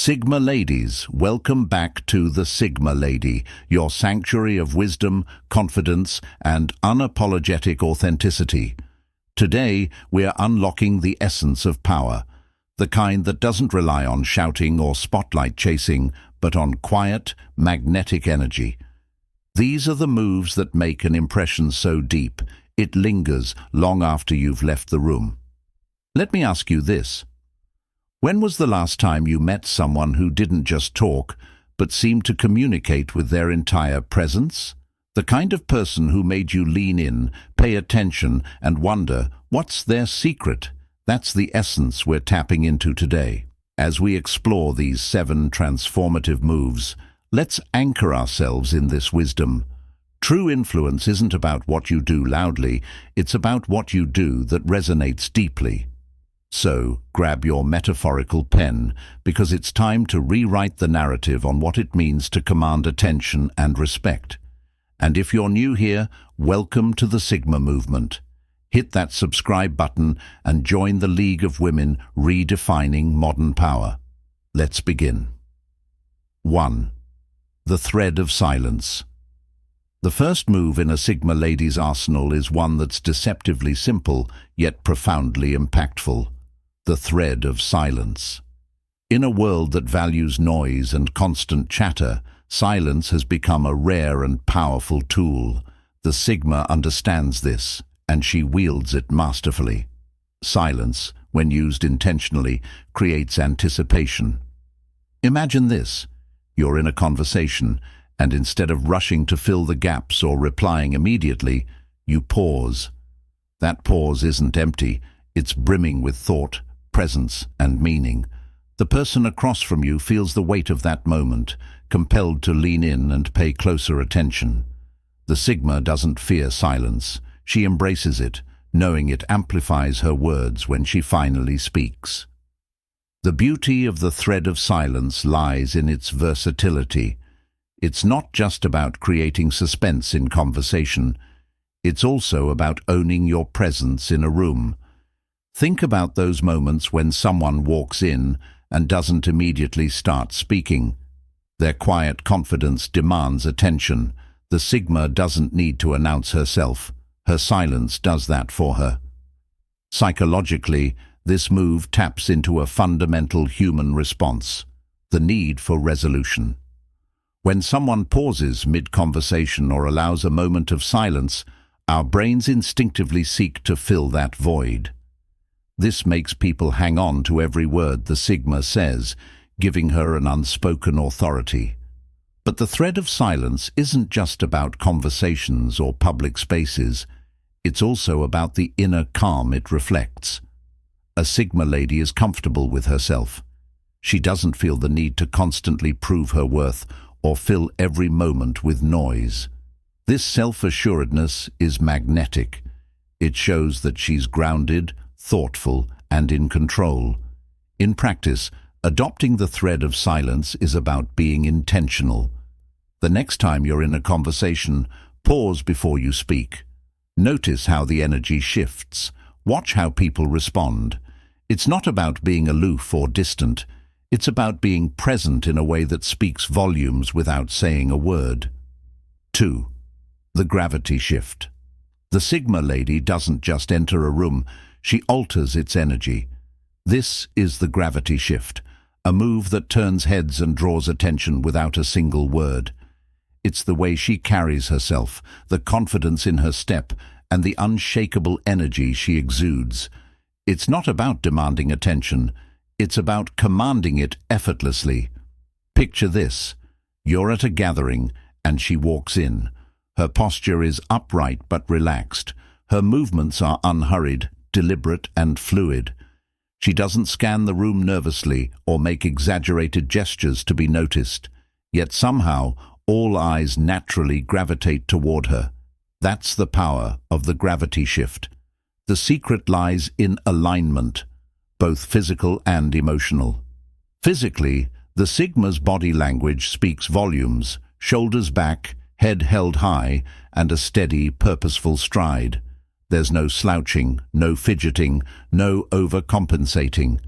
Sigma ladies, welcome back to the Sigma Lady, your sanctuary of wisdom, confidence, and unapologetic authenticity. Today, we are unlocking the essence of power, the kind that doesn't rely on shouting or spotlight chasing, but on quiet, magnetic energy. These are the moves that make an impression so deep, it lingers long after you've left the room. Let me ask you this. When was the last time you met someone who didn't just talk, but seemed to communicate with their entire presence? The kind of person who made you lean in, pay attention, and wonder, what's their secret? That's the essence we're tapping into today. As we explore these 7 transformative moves, let's anchor ourselves in this wisdom. True influence isn't about what you do loudly, it's about what you do that resonates deeply. So, grab your metaphorical pen, because it's time to rewrite the narrative on what it means to command attention and respect. And if you're new here, welcome to the Sigma movement. Hit that subscribe button and join the League of Women redefining modern power. Let's begin. 1. The thread of silence. The first move in a Sigma lady's arsenal is one that's deceptively simple, yet profoundly impactful. The thread of silence. In a world that values noise and constant chatter, silence has become a rare and powerful tool. The Sigma understands this, and she wields it masterfully. Silence, when used intentionally, creates anticipation. Imagine this. You're in a conversation, and instead of rushing to fill the gaps or replying immediately, you pause. That pause isn't empty, it's brimming with thought, presence, and meaning. The person across from you feels the weight of that moment, compelled to lean in and pay closer attention. The Sigma doesn't fear silence. She embraces it, knowing it amplifies her words when she finally speaks. The beauty of the thread of silence lies in its versatility. It's not just about creating suspense in conversation. It's also about owning your presence in a room. Think about those moments when someone walks in and doesn't immediately start speaking. Their quiet confidence demands attention. The Sigma doesn't need to announce herself. Her silence does that for her. Psychologically, this move taps into a fundamental human response, the need for resolution. When someone pauses mid-conversation or allows a moment of silence, our brains instinctively seek to fill that void. This makes people hang on to every word the Sigma says, giving her an unspoken authority. But the thread of silence isn't just about conversations or public spaces. It's also about the inner calm it reflects. A Sigma lady is comfortable with herself. She doesn't feel the need to constantly prove her worth or fill every moment with noise. This self-assuredness is magnetic. It shows that she's grounded, thoughtful, and in control. In practice, adopting the thread of silence is about being intentional. The next time you're in a conversation, pause before you speak. Notice how the energy shifts. Watch how people respond. It's not about being aloof or distant. It's about being present in a way that speaks volumes without saying a word. 2. The gravity shift. The Sigma lady doesn't just enter a room, she alters its energy. This is the gravity shift, a move that turns heads and draws attention without a single word. It's the way she carries herself, the confidence in her step, and the unshakable energy she exudes. It's not about demanding attention, it's about commanding it effortlessly. Picture this. You're at a gathering, and she walks in. Her posture is upright but relaxed. Her movements are unhurried, deliberate and fluid. She doesn't scan the room nervously or make exaggerated gestures to be noticed. Yet somehow, all eyes naturally gravitate toward her. That's the power of the gravity shift. The secret lies in alignment, both physical and emotional. Physically, the Sigma's body language speaks volumes, shoulders back, head held high, and a steady, purposeful stride. There's no slouching, no fidgeting, no overcompensating.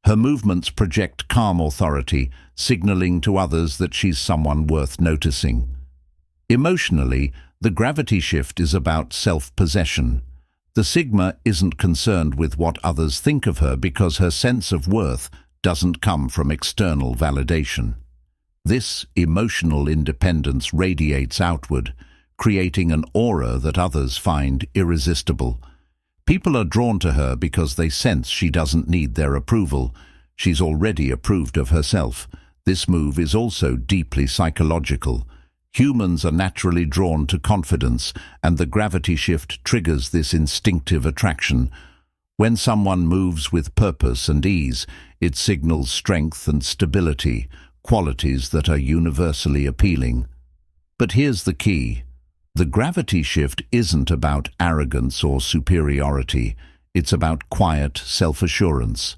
Her movements project calm authority, signaling to others that she's someone worth noticing. Emotionally, the gravity shift is about self-possession. The Sigma isn't concerned with what others think of her because her sense of worth doesn't come from external validation. This emotional independence radiates outward, creating an aura that others find irresistible. People are drawn to her because they sense she doesn't need their approval. She's already approved of herself. This move is also deeply psychological. Humans are naturally drawn to confidence, and the gravity shift triggers this instinctive attraction. When someone moves with purpose and ease, it signals strength and stability, qualities that are universally appealing. But here's the key. The gravity shift isn't about arrogance or superiority. It's about quiet self-assurance.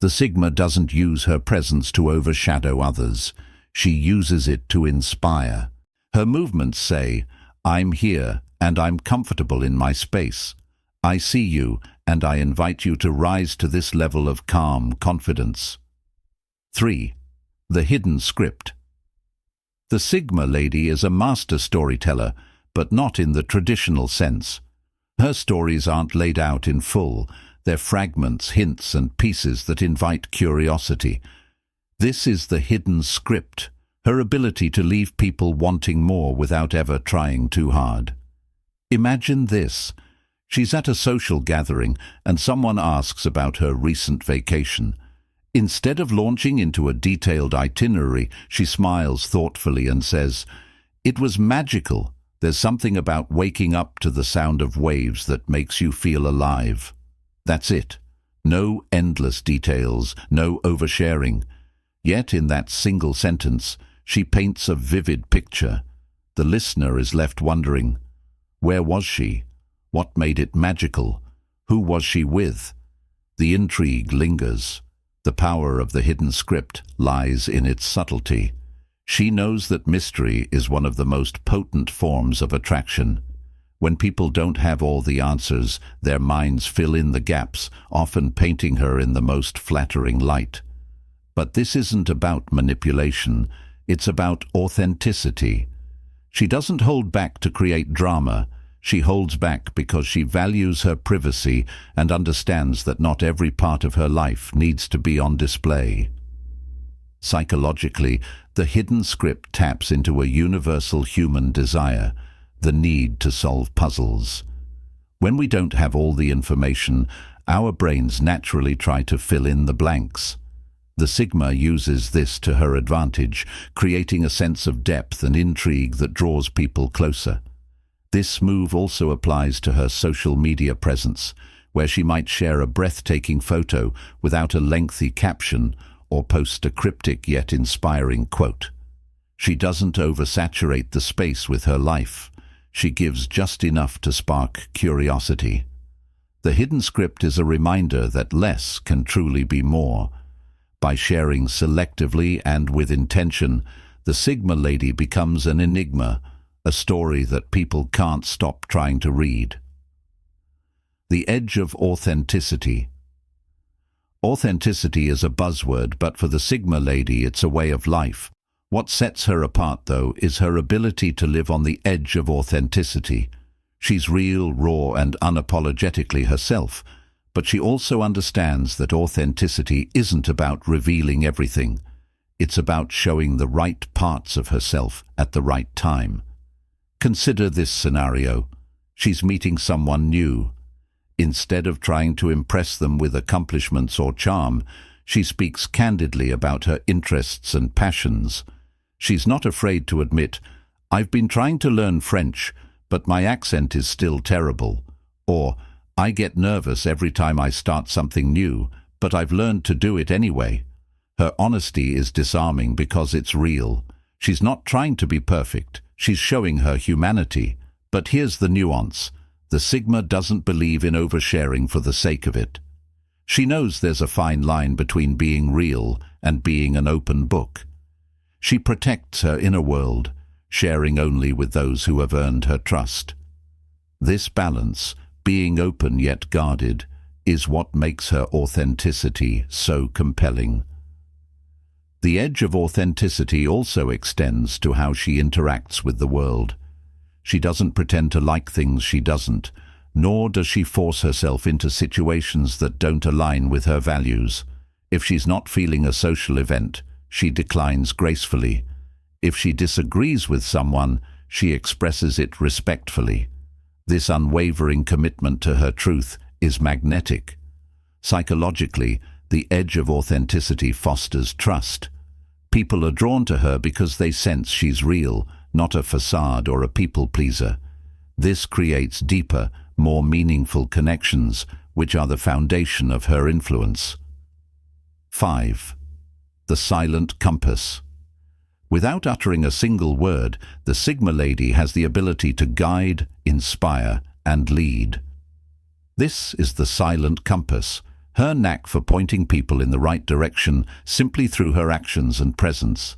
The Sigma doesn't use her presence to overshadow others. She uses it to inspire. Her movements say, "I'm here and I'm comfortable in my space. I see you and I invite you to rise to this level of calm confidence." 3. The hidden script. The Sigma lady is a master storyteller, but not in the traditional sense. Her stories aren't laid out in full. They're fragments, hints, and pieces that invite curiosity. This is the hidden script, her ability to leave people wanting more without ever trying too hard. Imagine this. She's at a social gathering and someone asks about her recent vacation. Instead of launching into a detailed itinerary, she smiles thoughtfully and says, "It was magical. There's something about waking up to the sound of waves that makes you feel alive." That's it. No endless details, no oversharing. Yet in that single sentence, she paints a vivid picture. The listener is left wondering, where was she? What made it magical? Who was she with? The intrigue lingers. The power of the hidden script lies in its subtlety. She knows that mystery is one of the most potent forms of attraction. When people don't have all the answers, their minds fill in the gaps, often painting her in the most flattering light. But this isn't about manipulation, it's about authenticity. She doesn't hold back to create drama. She holds back because she values her privacy and understands that not every part of her life needs to be on display. Psychologically, the hidden script taps into a universal human desire, the need to solve puzzles. When we don't have all the information, our brains naturally try to fill in the blanks. The Sigma uses this to her advantage, creating a sense of depth and intrigue that draws people closer. This move also applies to her social media presence, where she might share a breathtaking photo without a lengthy caption or post a cryptic yet inspiring quote. She doesn't oversaturate the space with her life. She gives just enough to spark curiosity. The hidden script is a reminder that less can truly be more. By sharing selectively and with intention, the Sigma lady becomes an enigma, a story that people can't stop trying to read. The edge of authenticity. Authenticity is a buzzword, but for the Sigma lady it's a way of life. What sets her apart, though, is her ability to live on the edge of authenticity. She's real, raw, and unapologetically herself, but she also understands that authenticity isn't about revealing everything. It's about showing the right parts of herself at the right time. Consider this scenario. She's meeting someone new. Instead of trying to impress them with accomplishments or charm, she speaks candidly about her interests and passions. She's not afraid to admit, "I've been trying to learn French, but my accent is still terrible." Or, "I get nervous every time I start something new, but I've learned to do it anyway." Her honesty is disarming because it's real. She's not trying to be perfect. She's showing her humanity. But here's the nuance. The Sigma doesn't believe in oversharing for the sake of it. She knows there's a fine line between being real and being an open book. She protects her inner world, sharing only with those who have earned her trust. This balance, being open yet guarded, is what makes her authenticity so compelling. The edge of authenticity also extends to how she interacts with the world. She doesn't pretend to like things she doesn't, nor does she force herself into situations that don't align with her values. If she's not feeling a social event, she declines gracefully. If she disagrees with someone, she expresses it respectfully. This unwavering commitment to her truth is magnetic. Psychologically, the edge of authenticity fosters trust. People are drawn to her because they sense she's real, not a facade or a people-pleaser. This creates deeper, more meaningful connections, which are the foundation of her influence. 5. The silent compass. Without uttering a single word, the Sigma Lady has the ability to guide, inspire, and lead. This is the silent compass, her knack for pointing people in the right direction simply through her actions and presence.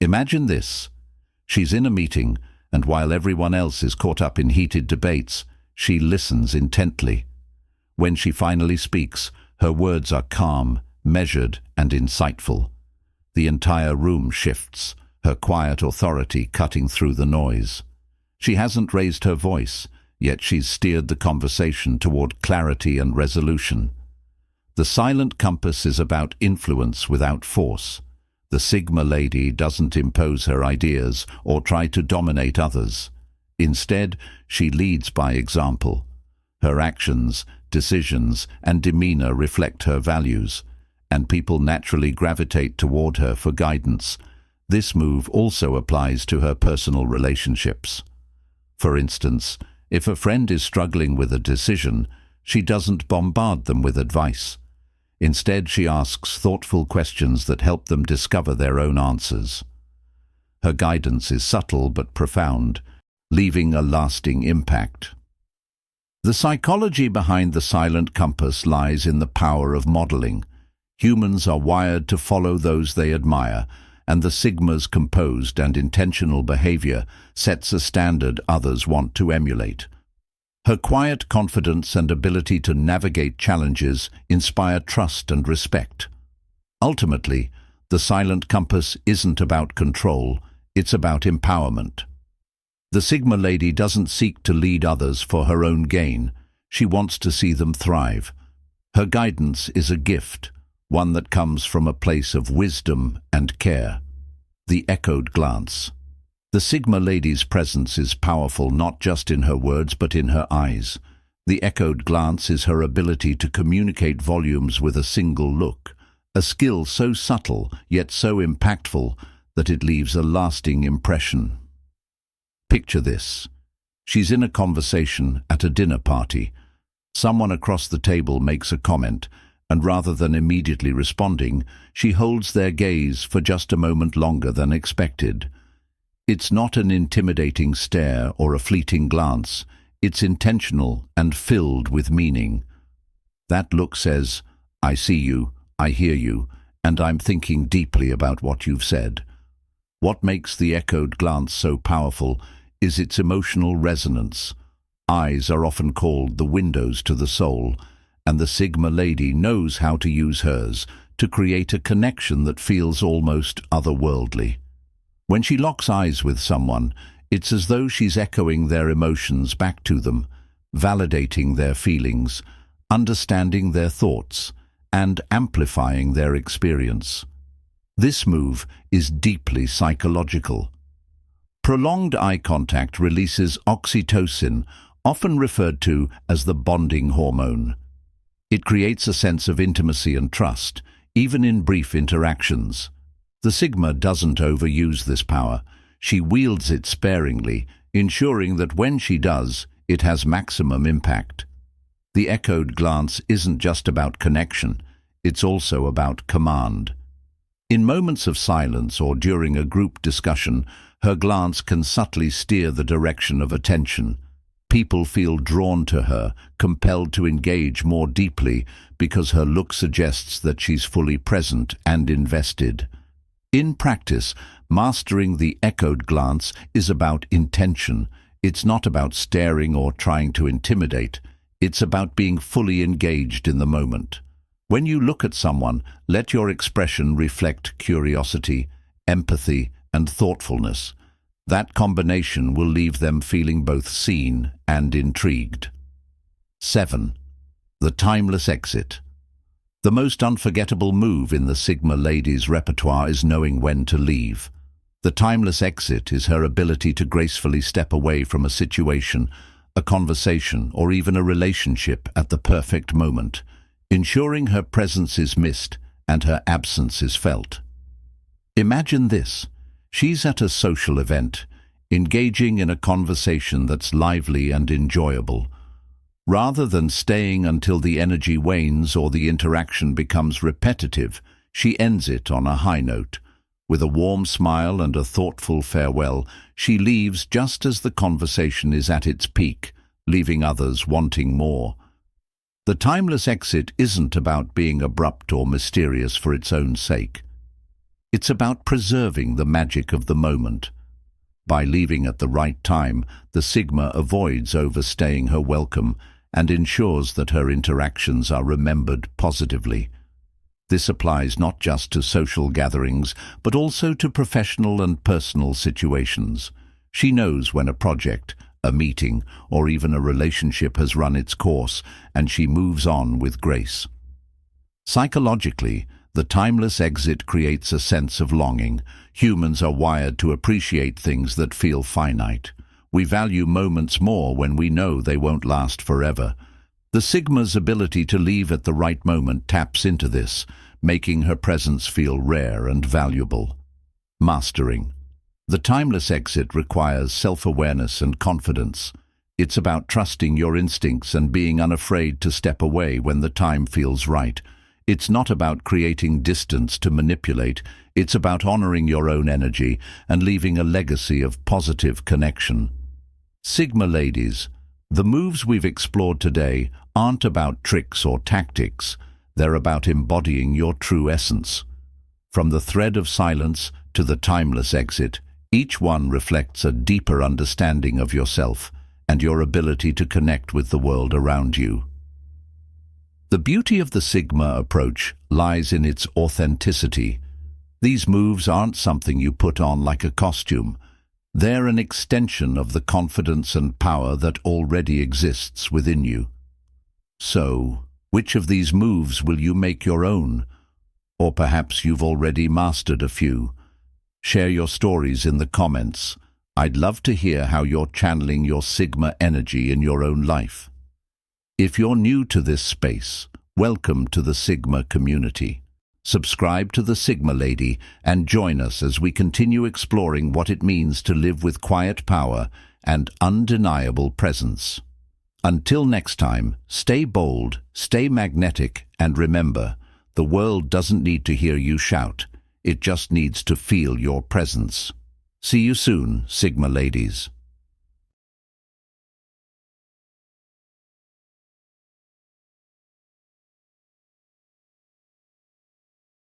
Imagine this. She's in a meeting, and while everyone else is caught up in heated debates, she listens intently. When she finally speaks, her words are calm, measured, and insightful. The entire room shifts, her quiet authority cutting through the noise. She hasn't raised her voice, yet she's steered the conversation toward clarity and resolution. The silent compass is about influence without force. The Sigma Lady doesn't impose her ideas or try to dominate others. Instead, she leads by example. Her actions, decisions, and demeanor reflect her values, and people naturally gravitate toward her for guidance. This move also applies to her personal relationships. For instance, if a friend is struggling with a decision, she doesn't bombard them with advice. Instead, she asks thoughtful questions that help them discover their own answers. Her guidance is subtle but profound, leaving a lasting impact. The psychology behind the silent compass lies in the power of modeling. Humans are wired to follow those they admire, and the Sigma's composed and intentional behavior sets a standard others want to emulate. Her quiet confidence and ability to navigate challenges inspire trust and respect. Ultimately, the silent compass isn't about control, it's about empowerment. The Sigma Lady doesn't seek to lead others for her own gain. She wants to see them thrive. Her guidance is a gift, one that comes from a place of wisdom and care. The echoed glance. The Sigma Lady's presence is powerful not just in her words but in her eyes. The echoed glance is her ability to communicate volumes with a single look, a skill so subtle yet so impactful that it leaves a lasting impression. Picture this. She's in a conversation at a dinner party. Someone across the table makes a comment, and rather than immediately responding, she holds their gaze for just a moment longer than expected. It's not an intimidating stare or a fleeting glance. It's intentional and filled with meaning. That look says, "I see you, I hear you, and I'm thinking deeply about what you've said." What makes the echoed glance so powerful is its emotional resonance. Eyes are often called the windows to the soul, and the Sigma Lady knows how to use hers to create a connection that feels almost otherworldly. When she locks eyes with someone, it's as though she's echoing their emotions back to them, validating their feelings, understanding their thoughts, and amplifying their experience. This move is deeply psychological. Prolonged eye contact releases oxytocin, often referred to as the bonding hormone. It creates a sense of intimacy and trust, even in brief interactions. The Sigma doesn't overuse this power. She wields it sparingly, ensuring that when she does, it has maximum impact. The echoed glance isn't just about connection, it's also about command. In moments of silence or during a group discussion, her glance can subtly steer the direction of attention. People feel drawn to her, compelled to engage more deeply because her look suggests that she's fully present and invested. In practice, mastering the echoed glance is about intention. It's not about staring or trying to intimidate. It's about being fully engaged in the moment. When you look at someone, let your expression reflect curiosity, empathy, and thoughtfulness. That combination will leave them feeling both seen and intrigued. 7. The timeless exit. The most unforgettable move in the Sigma lady's repertoire is knowing when to leave. The timeless exit is her ability to gracefully step away from a situation, a conversation, or even a relationship at the perfect moment, ensuring her presence is missed and her absence is felt. Imagine this. She's at a social event, engaging in a conversation that's lively and enjoyable. Rather than staying until the energy wanes or the interaction becomes repetitive, she ends it on a high note. With a warm smile and a thoughtful farewell, she leaves just as the conversation is at its peak, leaving others wanting more. The timeless exit isn't about being abrupt or mysterious for its own sake. It's about preserving the magic of the moment. By leaving at the right time, the Sigma avoids overstaying her welcome and ensures that her interactions are remembered positively. This applies not just to social gatherings, but also to professional and personal situations. She knows when a project, a meeting, or even a relationship has run its course, and she moves on with grace. Psychologically, the timeless exit creates a sense of longing. Humans are wired to appreciate things that feel finite. We value moments more when we know they won't last forever. The Sigma's ability to leave at the right moment taps into this, making her presence feel rare and valuable. Mastering. The timeless exit requires self-awareness and confidence. It's about trusting your instincts and being unafraid to step away when the time feels right. It's not about creating distance to manipulate. It's about honoring your own energy and leaving a legacy of positive connection. Sigma ladies, the moves we've explored today aren't about tricks or tactics. They're about embodying your true essence. From the thread of silence to the timeless exit, each one reflects a deeper understanding of yourself and your ability to connect with the world around you. The beauty of the Sigma approach lies in its authenticity. These moves aren't something you put on like a costume. They're an extension of the confidence and power that already exists within you. So, which of these moves will you make your own? Or perhaps you've already mastered a few. Share your stories in the comments. I'd love to hear how you're channeling your Sigma energy in your own life. If you're new to this space, welcome to the Sigma community. Subscribe to the Sigma Lady and join us as we continue exploring what it means to live with quiet power and undeniable presence. Until next time, stay bold, stay magnetic, and remember, the world doesn't need to hear you shout. It just needs to feel your presence. See you soon, Sigma Ladies.